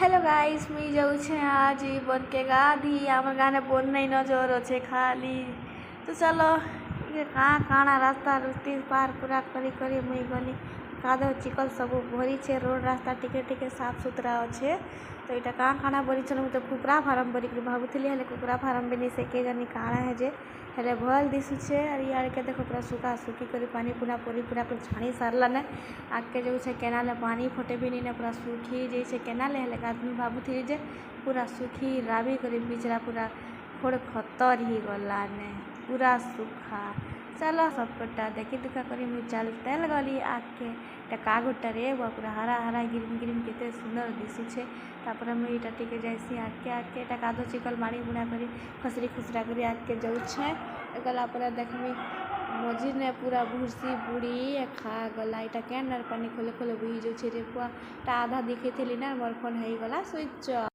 hello guys मुई जाऊँ आज बन के गाधी आमर गाने बन नहीं नजर अच्छे खाली तो चलो ये कहाँ काଣା रास्ता रुस्ती पार पूरा करी करी मुई गली कादो चिकल सब भरी छे रोड रास्ता टिके टिके साफ सुथरा अच्छे तो यहाँ कहाँ काଣା बनी चलो तो कुकुरा फार्म बनी भावुली हेले कुकुरा फार्म भी नहीं से के जानी काଣା है जे हेले भल दिशुचे और यार के देखो पूरा सुखा सुखी कर पानी पुना पूरी पूरा कर छाणी सारला ने आगे जो है केनाले पानी फटे भी नहीं पूरा सुखी जैसे केनाले हेले आदमी भावुली जे पूरा सुखी राबी कर बिचरा पूरा खोड़ खतर ही गला ने पूरा सुखा चलो सबटा देखी दुखा करी मुझे चालू तेल गली आके कागजटा रे पूरा हरा हरा ग्रीन ग्रीन केते सुंदर दिशुचे तापर मुझे यहाँ टिके जाइसी आके आके कादो चिकल माड़ी बुड़ा करी खसरी खुसरा करी आके जाऊे गला पूरा देखमी मझी ने पूरा भूसी बुड़ी खा गला यहाँ कैन पानी खोले खोले बुही जाऊे रे पुआ आधा दिखे थी ना मोर फोन है गला स्विच